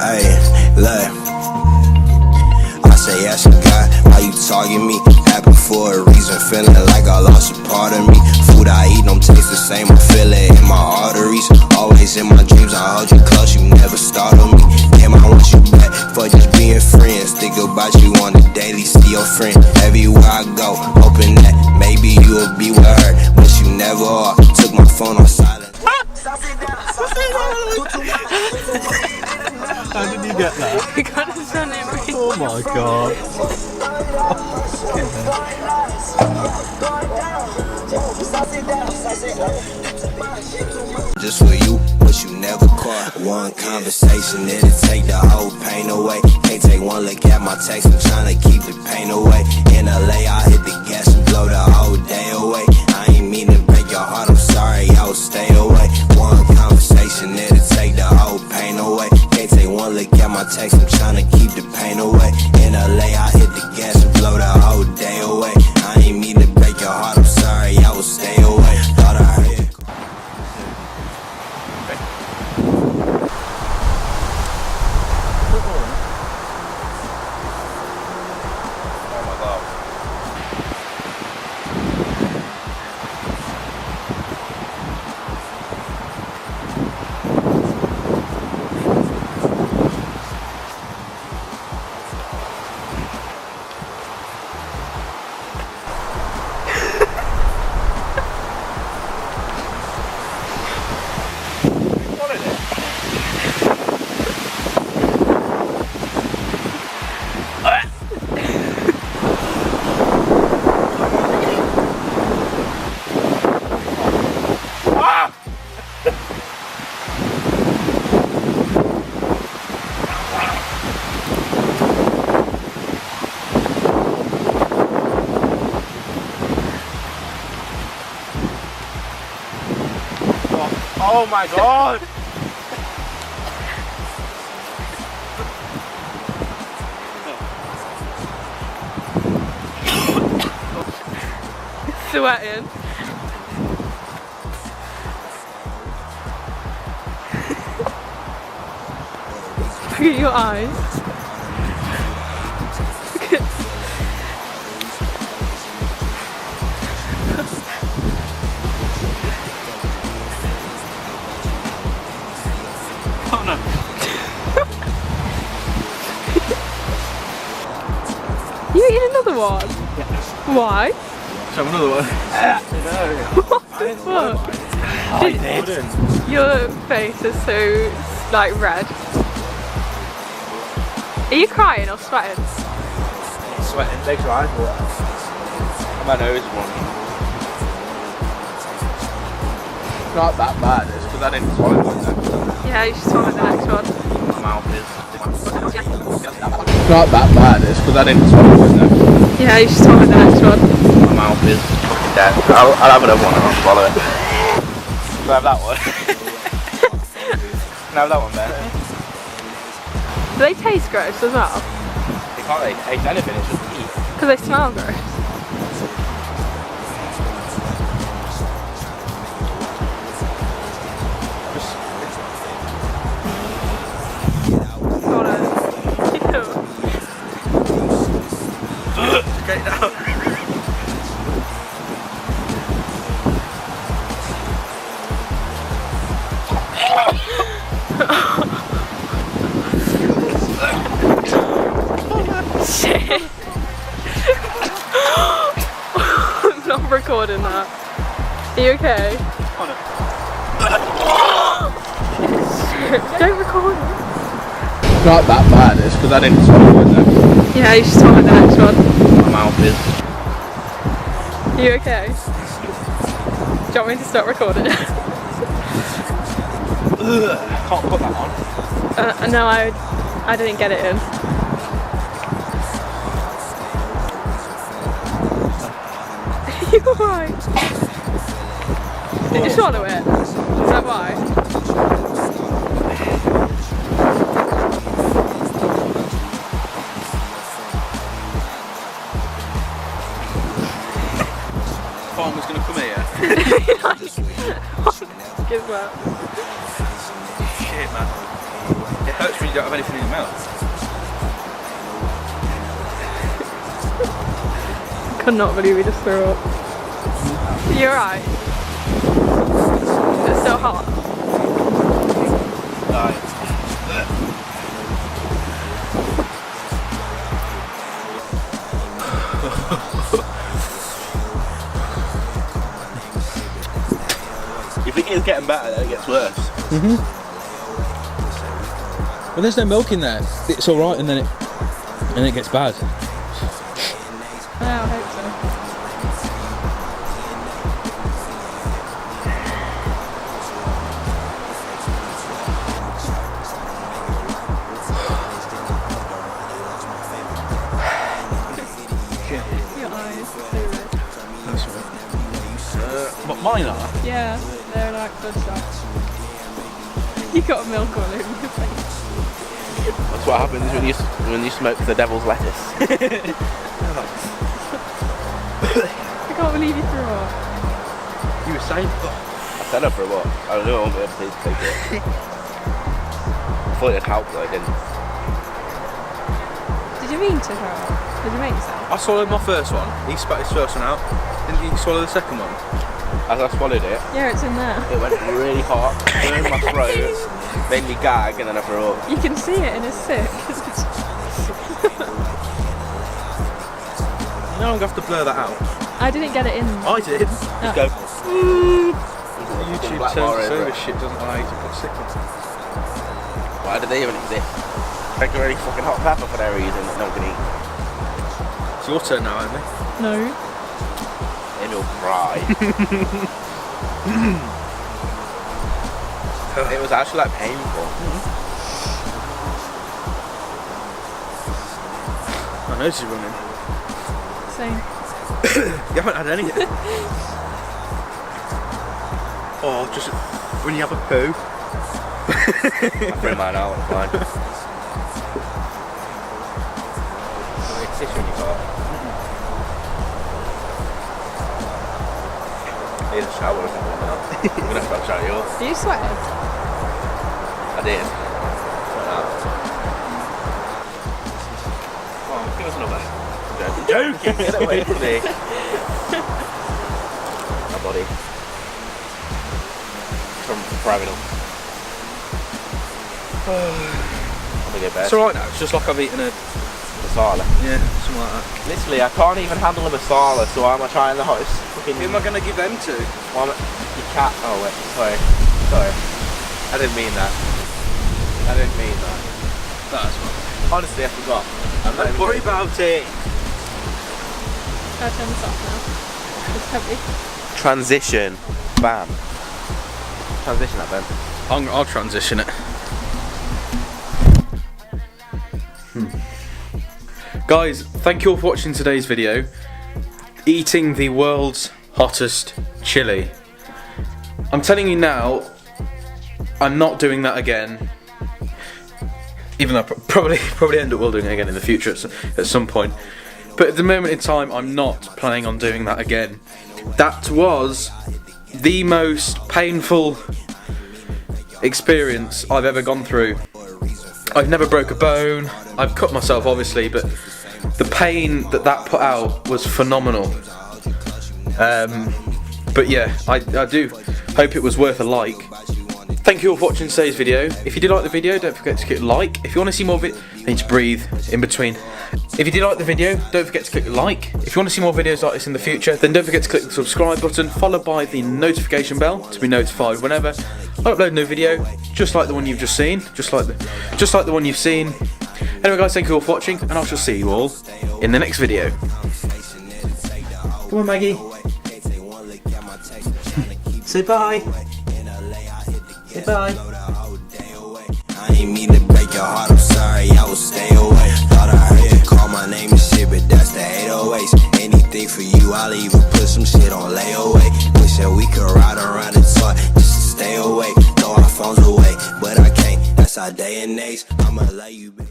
Hey, look. I say yes, God, why you target me? Happen for a reason, feeling like I lost a part of me. Food I eat don't taste the same, I feel it in my arteries. Always in my dreams, I hold you close, you never startle me. Damn, I want you back for just being friends. Think about you on the daily, see your friend everywhere I go. Hoping that maybe you'll be with her, but you never are. Took my phone on silent. How did you get that? You got to send it right. Oh my god. Just for you, but you never caught. One conversation, it'll take the whole pain away. Can't take one look at my text, I'm trying to keep the pain away. In LA, I hit the gas and blow the whole day away. I ain't mean to break your heart, I'm sorry, I will stay away. One conversation, it'll take the whole pain away. Can't take one look at my text, I'm trying to keep the pain away. In LA, I hit the gas and blow the whole day away. I ain't mean to break your heart, I'm sorry, I will stay away. Thought I heard. Oh my god! Sweating. Look at your eyes. Look at Conor. You eating another one? Yeah. Why? Have another one. What the fuck? I did. Your face is so like red. Are you crying or sweating? Sweating, legs are eyes, but my nose is one. Not that bad, it's because I didn't swallow one then. Yeah, you should swallow the next one. My mouth is. Not that bad, it's because I didn't swallow one then. Yeah, you should swallow the next one. My mouth is fucking dead. I'll have another one and I'll swallow it. Can I have that one? Can I have that one, Ben? Do they taste gross as well? They can't really taste anything, it's just meat. Because they smell gross. Get it out. Shit. I'm not recording that. Are you okay? Don't record it. Not that bad, it's because I didn't swallow one then. Yeah, you should swallow the next one. My mouth is. Are you okay? Do you want me to stop recording it? Can't put that on. No, I didn't get it in. You alright? Did you swallow it? Is that why? Farmer's gonna come here. Give that. Shit, man. Yeah. hurts when you don't have anything in your mouth. Could not believe we just threw up. You're right. It's so hot. You think it's getting better, then it gets worse. Well, there's no milk in there. It's all right, and then it gets bad. Yeah, I hope so. Your eyes are so red. That's right. But mine are. Yeah, they're like bloodshot. You got milk all over your face. That's what happens when you smoke the devil's lettuce. I can't believe you threw up. You were saying? I said it for a while. I don't know, I won't be able to take it. I thought it'd help, but I didn't. Did you mean to throw up? Did you make yourself? I swallowed my first one. He spat his first one out. Didn't you swallow the second one? As I swallowed it, Yeah, it's in there. it went really hot, burned my throat, made me gag, and then I threw up. You can see it in his sick. You know I'm going to have to blur that out. I didn't get it in. I did. Just go. YouTube Black terms bar of over service it. shit doesn't allow you to put sick on. Why do they even exist? Like a really fucking hot pepper for their reason that no one can eat. It's your turn now, Emily. No. Maybe you'll cry. It was actually like painful. I noticed you running. Same. You haven't had any yet. Oh, just when you have a poo. I threw mine out, it's fine. It's tissue in your car. I need a shower or something now. I'm gonna have to have a shower yours. Are you sweated? I did. Come on, give us another. I'm joking, get away from me. My body. From private. I'm gonna get better. It's alright now, it's just like I've eaten a... Masala. Yeah, something like that. Literally, I can't even handle a masala, so why am I trying the hottest fucking... Who am I going to give them to? Why am I... You cat... Oh wait, sorry. I didn't mean that. That's fine. Honestly, I forgot. I'm not Don't even worry joking. about it. I'll turn this off now. It's heavy. Transition. Bam. Transition that, Ben. I'll transition it. Guys, thank you all for watching today's video. Eating the world's hottest chili. I'm telling you now, I'm not doing that again. Even though I probably end up doing it again in the future at some point. But at the moment in time, I'm not planning on doing that again. That was the most painful experience I've ever gone through. I've never broke a bone. I've cut myself, obviously, but the pain that put out was phenomenal. But yeah, I do hope it was worth a like. Thank you all for watching today's video. If you did like the video, don't forget to click like. If you want to see more I need to breathe in between. If you did like the video, don't forget to click like. If you want to see more videos like this in the future, then don't forget to click the subscribe button, followed by the notification bell to be notified whenever I upload a new video, just like the one you've just seen, just like the one you've seen. Anyway guys, thank you all for watching, and I shall see you all in the next video. Come on, Maggie. Say bye. Say bye. I ain't mean to break your heart, I'm sorry, I will stay away. Thought I heard you call my name and shit, but that's the 808s. Anything for you, I'll even put some shit on layaway. Wish that we could ride around and talk just to stay away. Throw our phones away, but I can't, that's our day and age. I'ma let you be.